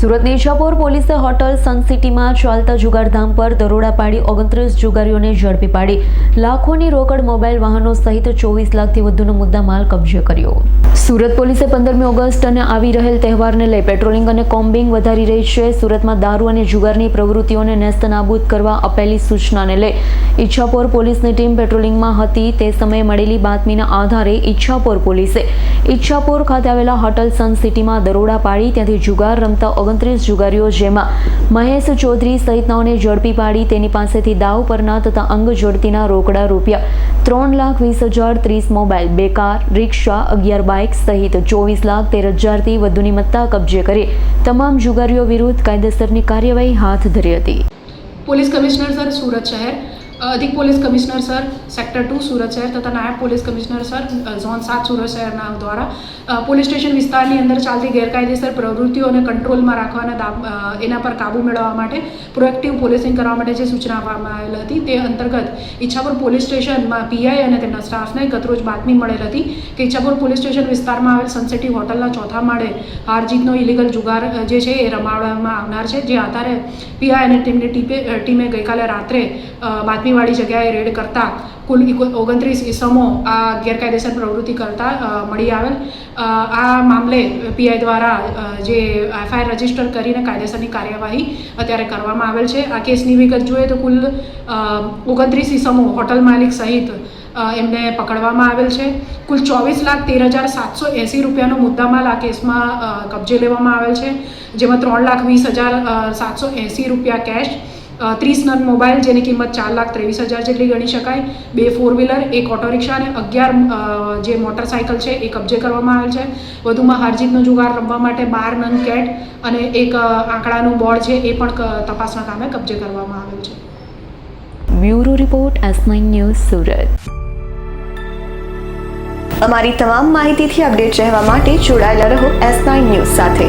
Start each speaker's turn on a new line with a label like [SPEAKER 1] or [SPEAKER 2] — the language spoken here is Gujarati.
[SPEAKER 1] સુરતની ઈચ્છાપોર પોલીસે હોટલ સન સિટીમાં ચાલતા જુગારધામ પર દરોડા પાડી 29 જુગારીઓને ઝડપી પાડી લાખોની રોકડ, મોબાઈલ, વાહનો સહિત 24 લાખથી વધુનો મુદ્દામાલ કબજે કર્યો. સુરત પોલીસે 15મી ઓગસ્ટ અને આવી રહેલ તહેવારને લઈ પેટ્રોલિંગ અને કોમ્બિંગ વધારી રહી છે. સુરતમાં દારૂ અને જુગારની પ્રવૃત્તિઓને નેસ્તનાબૂદ કરવા અપાયેલી સૂચનાને લઈ ઈચ્છાપોર પોલીસની ટીમ પેટ્રોલિંગમાં હતી. તે સમયે મળેલી બાતમીના આધારે ઈચ્છાપોર પોલીસે ઈચ્છાપોર ખાતે આવેલા હોટલ સન સિટીમાં દરોડા પાડી ત્યાંથી જુગાર રમતા 29 જુગારીઓ જેમાં મહેશ ચૌધરી સહિતનાઓને ઝડપી પાડી તેની પાસેથી દાવ પરના તથા અંગ જોડતીના રોકડા રૂપિયા 3,20,000, 30 મોબાઈલ, 2 કાર, રિક્ષા, 11 બાઇક સહિત 24,13,000થી વધુની મત્તા કબજે કરી તમામ જુગારીઓ વિરુદ્ધ કાયદેસરની કાર્યવાહી હાથ ધરી હતી.
[SPEAKER 2] पुलिस कमिश्नर सर सूरत शहर, अधिक पुलिस कमिश्नर सर सेक्टर 2 सूरत शहर तथा नायब पुलिस कमिश्नर सर ઝોન 7 सूरत शहરના દ્વારા પોલીસ સ્ટેશન વિસ્તારની અંદર ચાલતી ગેરકાયદેસર પ્રવૃત્તિઓને કંટ્રોલમાં રાખવાના એના પર કાબૂ મેળવવા માટે પ્રોએક્ટિવ પોલીસિંગ કરવા માટે જે સૂચના આપવામાં આવેલ હતી તે અંતર્ગત ઈચ્છાપુર પોલીસ સ્ટેશનમાં પીઆઈ અને તેમના સ્ટાફને ગતરોજ બાતમી મળેલ હતી કે ઈચ્છાપુર પોલીસ સ્ટેશન વિસ્તારમાં આવેલ સનસિટી હોટલના ચોથા માળે હારજીતનો ઇલીગલ જુગાર જે છે એ રમાડવામાં આવનાર છે. જે આધારે પીઆઈ અને તેમની ટીમે ગઈકાલે રાત્રે બાતમીવાળી જગ્યાએ રેડ કરતા કુલ 29 ઇસમો આ ગેરકાયદેસર પ્રવૃત્તિ કરતા મળી આવેલ. આ મામલે પીઆઈ દ્વારા જે એફઆઈઆર રજીસ્ટર કરીને કાયદેસરની કાર્યવાહી અત્યારે કરવામાં આવેલ છે. આ કેસની વિગત જોઈએ તો કુલ 29 ઇસમો હોટલ માલિક સહિત એમને પકડવામાં આવેલ છે. કુલ 24,13,780 રૂપિયાનો મુદ્દામાલ આ કેસમાં કબજે લેવામાં આવેલ છે, જેમાં 3,20,780 રૂપિયા કેશ, 30 નંગ મોબાઈલ જેની કિંમત 4,23,000 જેટલી ગણી શકાય, 2 4 વ્હીલર, 1 ઓટો રિક્ષા અને 11 જે મોટરસાઇકલ છે એ કબજે કરવામાં આવેલ છે. વધુમાં હારજીતનો જુગાર રમવા માટે 12 નંગ કેટ અને એક આંકડાનું બોર્ડ છે એ પણ તપાસના કામે કબજે કરવામાં આવેલ છે.
[SPEAKER 1] Bureau report S9 news Surat.
[SPEAKER 3] અમારી તમામ માહિતીથી અપડેટ રહેવા માટે જોડાયેલા રહો S9 ન્યૂઝ સાથે.